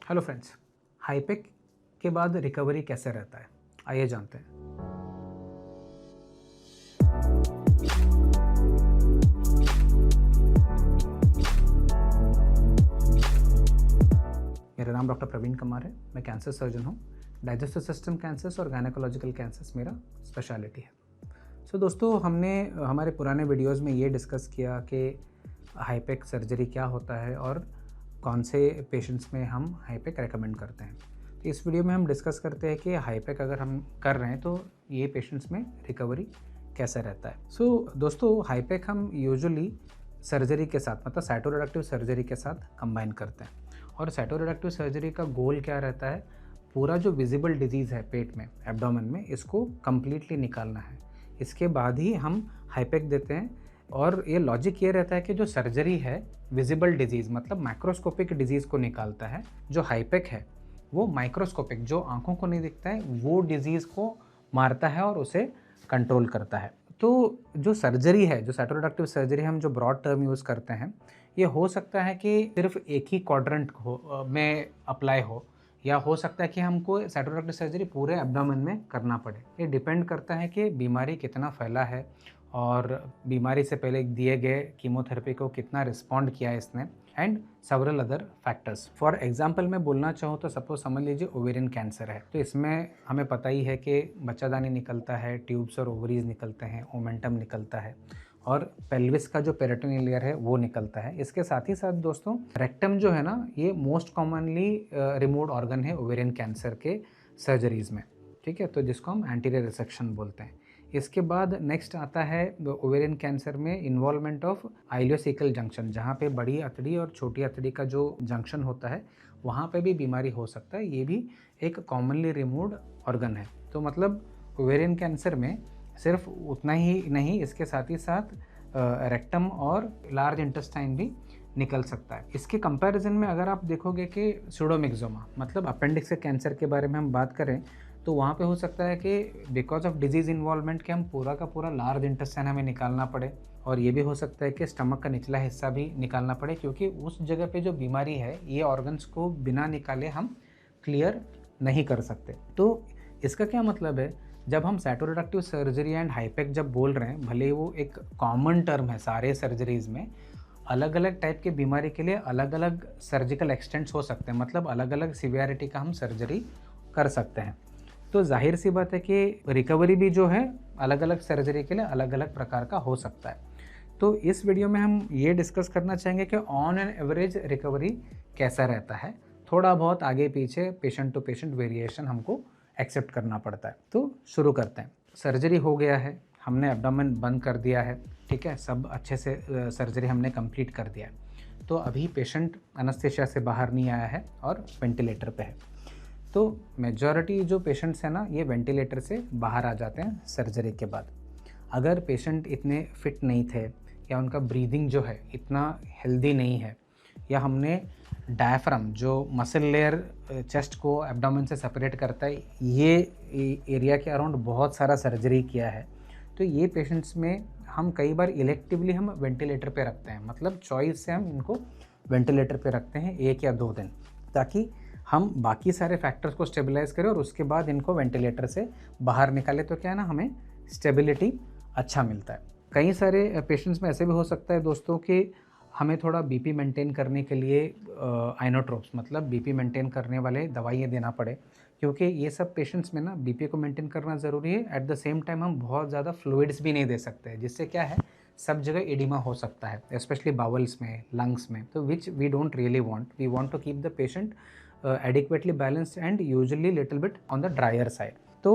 Hello friends, हाइपेक के बाद recovery कैसे रहता है, आइए जानते हैं। मेरा नाम डॉक्टर प्रवीण कुमार है। मैं कैंसर सर्जन हूँ। डाइजेस्टिव सिस्टम कैंसर्स और गायनेकोलॉजिकल कैंसर्स मेरा स्पेशलिटी है। दोस्तों, हमने हमारे पुराने वीडियोस में ये डिस्कस किया कि हाइपेक सर्जरी क्या होता है और कौन से पेशेंट्स में हम हाइपेक रेकमेंड करते हैं। तो इस वीडियो में हम डिस्कस करते हैं कि हाइपेक अगर हम कर रहे हैं तो ये पेशेंट्स में रिकवरी कैसा रहता है। दोस्तों, हाइपेक हम यूजुअली सर्जरी के साथ मतलब साइटोरेडक्टिव सर्जरी के साथ कंबाइन करते हैं। और साइटोरेडक्टिव सर्जरी का गोल क्या रहता है, पूरा जो विजिबल डिजीज़ है पेट में, एब्डोमेन में, इसको कम्प्लीटली निकालना है। इसके बाद ही हम हाइपेक देते हैं। और ये लॉजिक ये रहता है कि जो सर्जरी है विजिबल डिजीज़ मतलब माइक्रोस्कोपिक डिजीज़ को निकालता है, जो हाइपेक है वो माइक्रोस्कोपिक जो आंखों को नहीं दिखता है वो डिजीज़ को मारता है और उसे कंट्रोल करता है। तो जो सर्जरी है, जो साइटोरेडक्टिव सर्जरी हम जो ब्रॉड टर्म यूज़ करते हैं, ये हो सकता है कि सिर्फ एक ही क्वाड्रेंट में अप्लाई हो, या हो सकता है कि हमको साइटोरेडक्टिव सर्जरी पूरे एब्डोमेन में करना पड़े। ये डिपेंड करता है कि बीमारी कितना फैला है और बीमारी से पहले दिए गए कीमोथेरेपी को कितना रिस्पॉन्ड किया है इसने, and several other factors. For example मैं बोलना चाहूँ तो सपोज समझ लीजिए ओवेरियन कैंसर है, तो इसमें हमें पता ही है कि बच्चादानी निकलता है, ट्यूब्स और ओवरीज निकलते हैं, ओमेंटम निकलता है और पेल्विस का जो पेरिटोनियल लेयर है वो निकलता है। इसके साथ ही साथ दोस्तों, रेक्टम जो है ना, ये मोस्ट कॉमनली रिमूव्ड ऑर्गन है ओवेरियन कैंसर के सर्जरीज में, ठीक है, तो जिसको हम एंटीरियर रिसेक्शन बोलते हैं। इसके बाद नेक्स्ट आता है ओवेरियन कैंसर में इन्वॉल्वमेंट ऑफ आइलियोसिकल जंक्शन, जहाँ पे बड़ी अतड़ी और छोटी अतड़ी का जो जंक्शन होता है वहाँ पे भी बीमारी हो सकता है। ये भी एक कॉमनली रिमूव्ड ऑर्गन है। तो मतलब ओवेरियन कैंसर में सिर्फ उतना ही नहीं, इसके साथ ही साथ रेक्टम और लार्ज इंटेस्टाइन भी निकल सकता है। इसके कंपैरिजन में अगर आप देखोगे कि सूडोमिक्सोमा मतलब अपेंडिक्स के कैंसर के बारे में हम बात करें तो वहाँ पे हो सकता है कि बिकॉज ऑफ डिजीज़ इन्वॉल्वमेंट के हम पूरा का पूरा लार्ज इंटेस्टाइन हमें निकालना पड़े, और ये भी हो सकता है कि स्टमक का निचला हिस्सा भी निकालना पड़े, क्योंकि उस जगह पे जो बीमारी है ये ऑर्गन्स को बिना निकाले हम क्लियर नहीं कर सकते। तो इसका क्या मतलब है, जब हम साइटोरेडक्टिव सर्जरी एंड हाइपेक जब बोल रहे हैं, भले वो एक कॉमन टर्म है सारे सर्जरीज में, अलग अलग टाइप के बीमारी के लिए अलग अलग सर्जिकल एक्सटेंट्स हो सकते हैं, मतलब अलग अलग सिवियरिटी का हम सर्जरी कर सकते हैं। तो जाहिर सी बात है कि रिकवरी भी जो है अलग अलग सर्जरी के लिए अलग अलग प्रकार का हो सकता है। तो इस वीडियो में हम ये डिस्कस करना चाहेंगे कि ऑन एन एवरेज रिकवरी कैसा रहता है। थोड़ा बहुत आगे पीछे पेशेंट टू पेशेंट वेरिएशन हमको एक्सेप्ट करना पड़ता है। तो शुरू करते हैं। सर्जरी हो गया है, हमने एब्डोमेन बंद कर दिया है, ठीक है, सब अच्छे से सर्जरी हमने कंप्लीट कर दिया है। तो अभी पेशेंट एनेस्थीसिया से बाहर नहीं आया है और वेंटिलेटर पे है। तो मेजॉरिटी जो पेशेंट्स हैं ना, ये वेंटिलेटर से बाहर आ जाते हैं सर्जरी के बाद। अगर पेशेंट इतने फिट नहीं थे या उनका ब्रीदिंग जो है इतना हेल्दी नहीं है, या हमने डायफ्राम जो मसल लेयर चेस्ट को एब्डोमेन से सेपरेट करता है, ये एरिया के अराउंड बहुत सारा सर्जरी किया है, तो ये पेशेंट्स में हम कई बार इलेक्टिवली हम वेंटिलेटर पे रखते हैं, मतलब चॉइस से हम इनको वेंटिलेटर पे रखते हैं 1 या 2 दिन, ताकि हम बाकी सारे फैक्टर्स को स्टेबलाइज करें और उसके बाद इनको वेंटिलेटर से बाहर निकालें। तो क्या है ना, हमें स्टेबिलिटी अच्छा मिलता है। कई सारे पेशेंट्स में ऐसे भी हो सकता है दोस्तों कि हमें थोड़ा बीपी मेंटेन करने के लिए आइनोट्रोप्स मतलब बीपी मेंटेन करने वाले दवाइयाँ देना पड़े, क्योंकि ये सब पेशेंट्स में ना बीपी को मेंटेन करना ज़रूरी है। एट द सेम टाइम हम बहुत ज़्यादा फ्लूइड्स भी नहीं दे सकते, जिससे क्या है, सब जगह एडिमा हो सकता है, स्पेशली बावल्स में, लंग्स में, तो which we don't really want. We want to keep the patient adequately balanced and usually little bit on the drier side. तो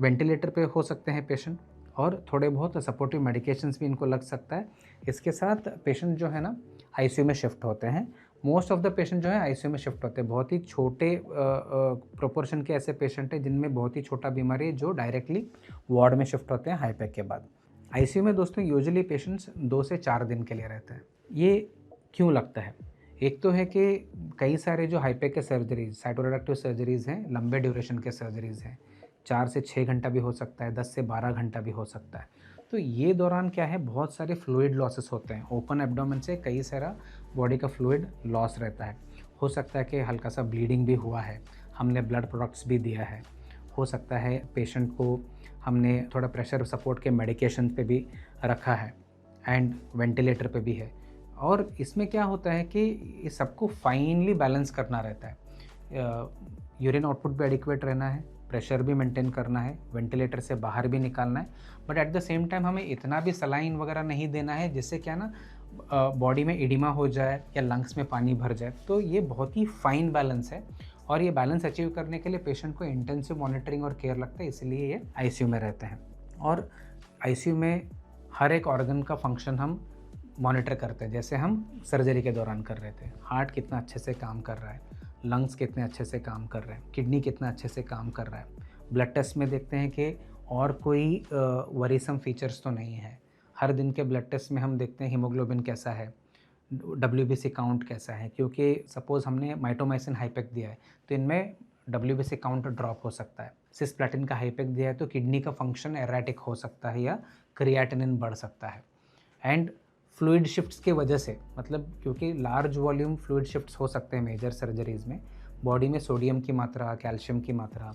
वेंटिलेटर पे हो सकते हैं पेशेंट, और थोड़े बहुत सपोर्टिव मेडिकेशंस भी इनको लग सकता है। इसके साथ पेशेंट जो है ना आईसीयू में शिफ्ट होते हैं। मोस्ट ऑफ द पेशेंट जो है आईसीयू में शिफ्ट होते हैं। बहुत ही छोटे प्रोपोर्शन के ऐसे पेशेंट हैं जिनमें बहुत ही छोटा बीमारी है जो डायरेक्टली वार्ड में शिफ्ट होते हैं हाइपेक के बाद। आईसीयू में दोस्तों यूजुअली पेशेंट्स 2 से 4 दिन के लिए रहते हैं। ये क्यों लगता है, एक तो है कि कई सारे जो हाइपेक के सर्जरीज, साइटोरेडक्टिव सर्जरीज हैं, लंबे ड्यूरेशन के सर्जरीज हैं, 4 से 6 घंटा भी हो सकता है, 10 से 12 घंटा भी हो सकता है। तो ये दौरान क्या है, बहुत सारे फ्लूइड लॉसेस होते हैं। ओपन एब्डोमेन से कई सारा बॉडी का फ्लूइड लॉस रहता है, हो सकता है कि हल्का सा ब्लीडिंग भी हुआ है, हमने ब्लड प्रोडक्ट्स भी दिया है, हो सकता है पेशेंट को हमने थोड़ा प्रेशर सपोर्ट के मेडिकेशन पे भी रखा है एंड वेंटिलेटर पे भी है। और इसमें क्या होता है कि ये सबको फाइनली बैलेंस करना रहता है। यूरिन आउटपुट भी एडिक्वेट रहना है, प्रेशर भी मेंटेन करना है, वेंटिलेटर से बाहर भी निकालना है, but at the same time हमें इतना भी सलाइन वगैरह नहीं देना है जिससे क्या ना बॉडी में एडिमा हो जाए या लंग्स में पानी भर जाए। तो ये बहुत ही फाइन बैलेंस है और ये बैलेंस अचीव करने के लिए पेशेंट को इंटेंसिव मॉनिटरिंग और केयर लगता है, इसलिए ये आईसीयू में रहते हैं। और आईसीयू में हर एक ऑर्गन का फंक्शन हम मॉनिटर करते हैं, जैसे हम सर्जरी के दौरान कर रहे थे। हार्ट कितना अच्छे से काम कर रहा है, लंग्स कितने अच्छे से काम कर रहे हैं, किडनी कितना अच्छे से काम कर रहा है। ब्लड टेस्ट में देखते हैं कि और कोई वरीसम फीचर्स तो नहीं है। हर दिन के ब्लड टेस्ट में हम देखते हैं हीमोग्लोबिन कैसा है, WBC काउंट कैसा है, क्योंकि सपोज़ हमने माइटोमाइसिन हाइपेक दिया है तो इनमें WBC काउंट ड्रॉप हो सकता है। सिस्प्लैटिन का हाइपेक दिया है तो किडनी का फंक्शन एराटिक हो सकता है या क्रिएटिनिन बढ़ सकता है। एंड फ्लूइड शिफ्ट्स की वजह से, मतलब क्योंकि लार्ज वॉल्यूम फ्लूइड शिफ्ट्स हो सकते हैं मेजर सर्जरीज़ में, बॉडी में सोडियम की मात्रा, कैल्शियम की मात्रा,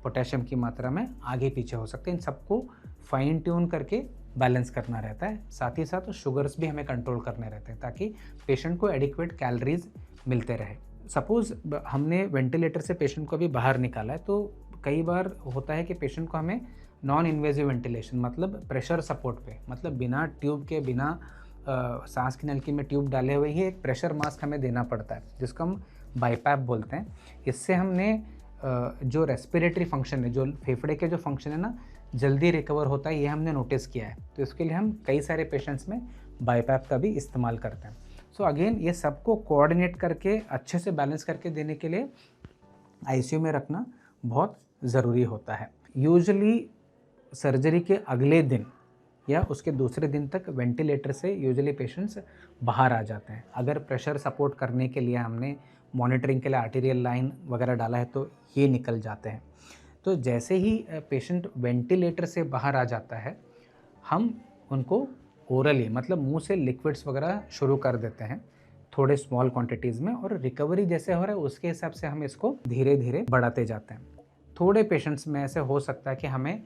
पोटेशियम की मात्रा में आगे पीछे हो सकते हैं। इन सबको फाइन ट्यून करके बैलेंस करना रहता है। साथ ही साथ शुगर्स भी हमें कंट्रोल करने रहते हैं ताकि पेशेंट को एडिक्वेट कैलोरीज मिलते रहे। सपोज़ हमने वेंटिलेटर से पेशेंट को भी बाहर निकाला है तो कई बार होता है कि पेशेंट को हमें नॉन इन्वेजिव वेंटिलेशन, मतलब प्रेशर सपोर्ट पे, मतलब बिना ट्यूब के, बिना सांस की नलकी में ट्यूब डाले हुए ही एक प्रेशर मास्क हमें देना पड़ता है जिसको हम बाईपैप बोलते हैं। इससे हमने जो रेस्पिरेटरी फंक्शन है, जो फेफड़े के जो फंक्शन है ना, जल्दी रिकवर होता है, ये हमने नोटिस किया है। तो इसके लिए हम कई सारे पेशेंट्स में बाईपैप का भी इस्तेमाल करते हैं। सो अगेन ये सबको कोऑर्डिनेट करके अच्छे से बैलेंस करके देने के लिए आईसीयू में रखना बहुत ज़रूरी होता है। यूजुअली सर्जरी के अगले दिन या उसके दूसरे दिन तक वेंटिलेटर से यूजुअली पेशेंट्स बाहर आ जाते हैं। अगर प्रेशर सपोर्ट करने के लिए हमने मॉनिटरिंग के लिए आर्टेरियल लाइन वगैरह डाला है तो ये निकल जाते हैं। तो जैसे ही पेशेंट वेंटिलेटर से बाहर आ जाता है, हम उनको ओरली, मतलब मुंह से लिक्विड्स वगैरह शुरू कर देते हैं थोड़े स्मॉल क्वांटिटीज़ में, और रिकवरी जैसे हो रहा है उसके हिसाब से हम इसको धीरे धीरे बढ़ाते जाते हैं। थोड़े पेशेंट्स में ऐसे हो सकता है कि हमें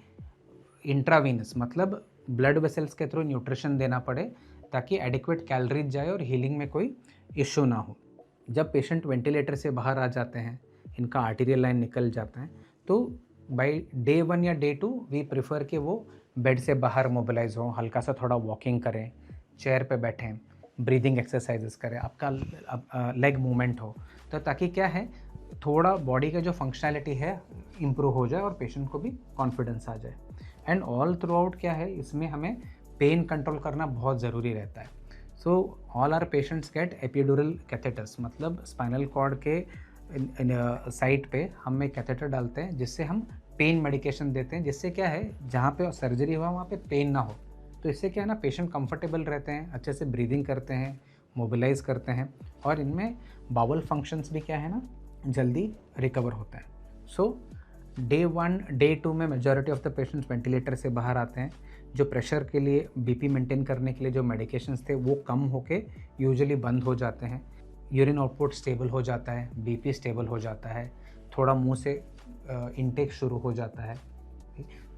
इंट्रावीनस, मतलब ब्लड वेसल्स के थ्रू न्यूट्रिशन देना पड़े ताकि एडिक्वेट कैलोरीज जाए और हीलिंग में कोई इश्यू ना हो। जब पेशेंट वेंटिलेटर से बाहर आ जाते हैं, इनका आर्टेरियल लाइन निकल जाता है, तो बाय डे 1 या डे 2 वी प्रेफर कि वो बेड से बाहर मोबिलाइज हो, हल्का सा थोड़ा वॉकिंग करें, चेयर पे बैठें, ब्रीदिंग एक्सरसाइजेस करें, आपका लेग मूवमेंट हो, तो ताकि क्या है, थोड़ा बॉडी का जो फंक्शनैलिटी है इम्प्रूव हो जाए और पेशेंट को भी कॉन्फिडेंस आ जाए। एंड ऑल थ्रू आउट क्या है, इसमें हमें पेन कंट्रोल करना बहुत ज़रूरी रहता है। So all are patients get epidural catheters, मतलब स्पाइनल कॉर्ड के साइड पे हम एक कैथेटर डालते हैं जिससे हम पेन मेडिकेशन देते हैं, जिससे क्या है, जहाँ पे सर्जरी हुआ वहाँ पे पेन ना हो। तो इससे क्या है ना, पेशेंट कंफर्टेबल रहते हैं, अच्छे से ब्रीदिंग करते हैं, मोबिलाइज करते हैं, और इनमें बाउल फंक्शंस भी क्या है ना, जल्दी रिकवर होता है। सो डे 1 डे 2 में majority of the patients ventilator से बाहर आते हैं। जो प्रेशर के लिए, बीपी मेंटेन करने के लिए जो मेडिकेशंस थे वो कम होके यूजुअली बंद हो जाते हैं। यूरिन आउटपुट स्टेबल हो जाता है, बीपी स्टेबल हो जाता है, थोड़ा मुंह से इनटेक शुरू हो जाता है,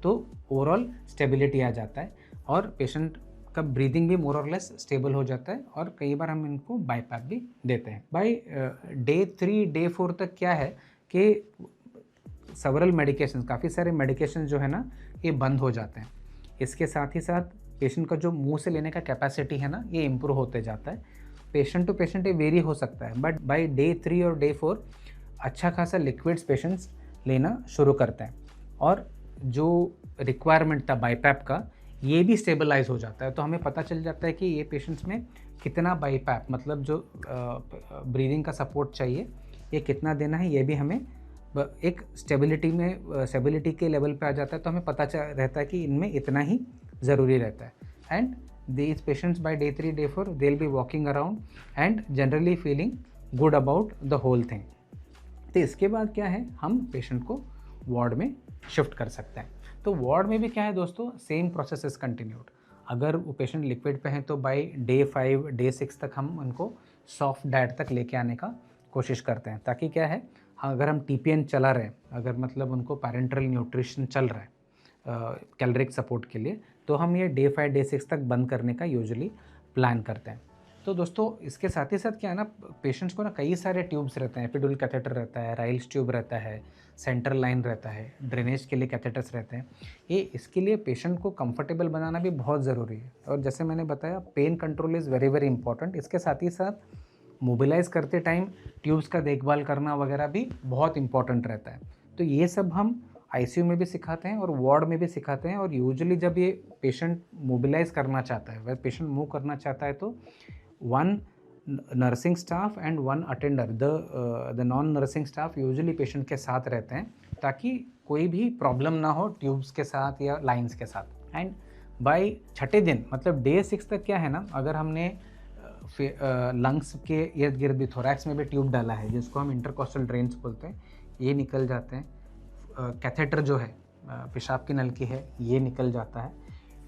तो ओवरऑल स्टेबिलिटी आ जाता है और पेशेंट का ब्रीदिंग भी मोर और लेस स्टेबल हो जाता है। और कई बार हम इनको बाईपैप भी देते हैं। बाय डे 3 डे 4 तक क्या है कि सेवरल मेडिकेशंस, काफ़ी सारे मेडिकेशंस जो है ना, ये बंद हो जाते हैं। इसके साथ ही साथ पेशेंट का जो मुंह से लेने का कैपेसिटी है ना, ये इम्प्रूव होते जाता है। पेशेंट टू पेशेंट ये वेरी हो सकता है, बट बाय डे 3 और डे 4 अच्छा खासा लिक्विड्स पेशेंट्स लेना शुरू करते हैं और जो रिक्वायरमेंट था बाईपैप का, ये भी स्टेबलाइज हो जाता है। तो हमें पता चल जाता है कि ये पेशेंट्स में कितना बाईपैप, मतलब जो ब्रीदिंग का सपोर्ट चाहिए, ये कितना देना है, ये भी हमें एक स्टेबिलिटी के लेवल पे आ जाता है। तो हमें पता रहता है कि इनमें इतना ही ज़रूरी रहता है। And these patients by day 3 day 4 they'll be walking around and generally feeling good about the whole thing। तो इसके बाद क्या है, हम पेशेंट को वार्ड में शिफ्ट कर सकते हैं। तो वार्ड में भी क्या है दोस्तों, सेम प्रोसेस इज कंटिन्यूड। अगर वो पेशेंट लिक्विड पे हैं तो बाय डे 5 डे 6 तक हम उनको सॉफ्ट डाइट तक लेके आने का कोशिश करते हैं, ताकि क्या है, अगर हम TPN चला रहे हैं, अगर मतलब उनको पैरेंटल न्यूट्रिशन चल रहा है कैलोरिक सपोर्ट के लिए, तो हम ये डे 5 डे 6 तक बंद करने का यूजुअली प्लान करते हैं। तो दोस्तों इसके साथ ही साथ क्या है ना, पेशेंट्स को ना कई सारे ट्यूब्स रहते हैं, एपिडुरल कैथेटर रहता है, राइल्स ट्यूब रहता है, सेंट्रल लाइन रहता है, ड्रेनेज के लिए कैथेटर्स रहते हैं। ये इसके लिए पेशेंट को कंफर्टेबल बनाना भी बहुत ज़रूरी है। और जैसे मैंने बताया, pain control is very very important. इसके साथ ही साथ मोबिलाइज करते टाइम ट्यूब्स का देखभाल करना वगैरह भी बहुत इंपॉर्टेंट रहता है। तो ये सब हम आईसीयू में भी सिखाते हैं और वार्ड में भी सिखाते हैं। और यूजुअली जब ये पेशेंट मोबिलाइज करना चाहता है, वह पेशेंट मूव करना चाहता है, तो 1 nursing staff and 1 attender, the non nursing staff usually patient के साथ रहते हैं, ताकि कोई भी प्रॉब्लम ना हो ट्यूब्स के साथ या लाइंस के साथ। एंड बाय छठे दिन मतलब डे 6 तक क्या है ना, अगर हमने लंग्स के इर्द गिर्द भी, थोरैक्स में भी ट्यूब डाला है, जिसको हम इंटरकोस्टल ड्रेन्स बोलते हैं, ये निकल जाते हैं। कैथेटर जो है, पेशाब की नलकी है, ये निकल जाता है।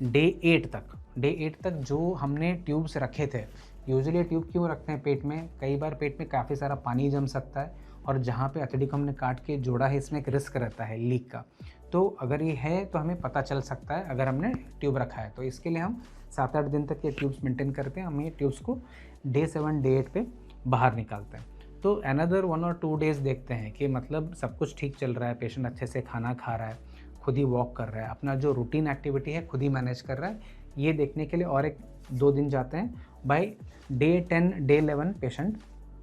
डे 8 तक जो हमने ट्यूब्स रखे थे, यूजुअली ट्यूब क्यों रखते हैं पेट में, कई बार पेट में काफ़ी सारा पानी जम सकता है, और जहाँ पे अत्यधिक हमने काट के जोड़ा है, इसमें एक रिस्क रहता है लीक का। तो अगर ये है तो हमें पता चल सकता है अगर हमने ट्यूब रखा है। तो इसके लिए हम 7-8 दिन तक ये ट्यूब्स मेंटेन करते हैं। हम ये ट्यूब्स को डे 7 डे 8 पे बाहर निकालते हैं। तो अनदर 1 और 2 डेज़ देखते हैं कि मतलब सब कुछ ठीक चल रहा है, पेशेंट अच्छे से खाना खा रहा है, खुद ही वॉक कर रहा है, अपना जो रूटीन एक्टिविटी है खुद ही मैनेज कर रहा है, ये देखने के लिए और 1-2 दिन जाते हैं। By day 10 day 11 patient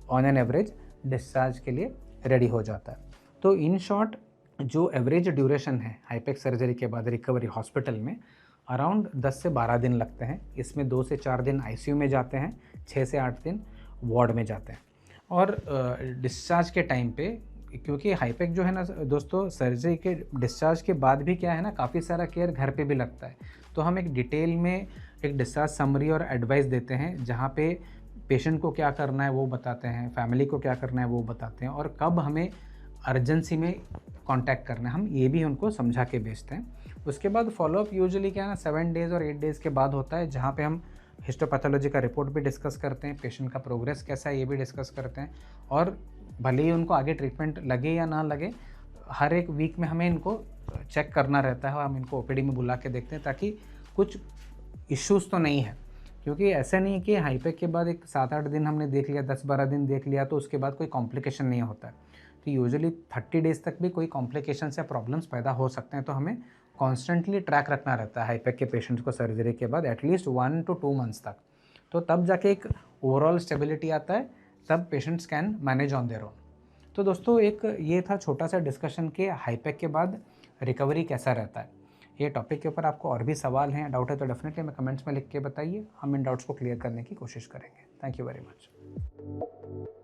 on an average discharge के लिए रेडी हो जाता है। तो इन शॉर्ट, जो एवरेज ड्यूरेशन है हाइपेक्स सर्जरी के बाद रिकवरी हॉस्पिटल में, अराउंड 10 से 12 दिन लगते हैं। इसमें 2 से 4 दिन आईसीयू में जाते हैं, 6 से 8 दिन वार्ड में जाते हैं। और डिस्चार्ज के टाइम पे, क्योंकि हाइपेक जो है ना दोस्तों, सर्जरी के डिस्चार्ज के बाद भी क्या है ना, काफ़ी सारा केयर घर पे भी लगता है। तो हम एक डिटेल में एक डिस्चार्ज समरी और एडवाइस देते हैं, जहाँ पे पेशेंट को क्या करना है वो बताते हैं, फैमिली को क्या करना है वो बताते हैं, और कब हमें अर्जेंसी में कांटेक्ट करना है, हम ये भी उनको समझा के भेजते हैं। उसके बाद फॉलोअप यूजुअली क्या है ना, 7 डेज़ और 8 डेज़ के बाद होता है, जहाँ पे हम हिस्टोपैथोलॉजी का रिपोर्ट भी डिस्कस करते हैं, पेशेंट का प्रोग्रेस कैसा है ये भी डिस्कस करते हैं। और भले ही उनको आगे ट्रीटमेंट लगे या ना लगे, हर एक वीक में हमें इनको चेक करना रहता है, और हम इनको ओपीडी में बुला के देखते हैं, ताकि कुछ इश्यूज़ तो नहीं है। क्योंकि ऐसा नहीं है कि हाइपेक के बाद एक 7-8 दिन हमने देख लिया, 10-12 दिन देख लिया, तो उसके बाद कोई कॉम्प्लिकेशन नहीं होता है। तो यूजुअली 30 डेज़ तक भी कोई कॉम्प्लिकेशंस या प्रॉब्लम्स पैदा हो सकते हैं। तो हमें कॉन्स्टेंटली ट्रैक रखना रहता है हाइपेक के पेशेंट्स को सर्जरी के बाद एटलीस्ट 1 to 2 मंथ्स तक। तो तब जाके एक ओवरऑल स्टेबिलिटी आता है, तब patients can manage on their own. तो दोस्तों एक ये था छोटा सा डिस्कशन कि हाइपेक के बाद रिकवरी कैसा रहता है। ये टॉपिक के ऊपर आपको और भी सवाल हैं, डाउट है, तो डेफिनेटली हमें कमेंट्स में लिख के बताइए, हम इन डाउट्स को क्लियर करने की कोशिश करेंगे। Thank you very much.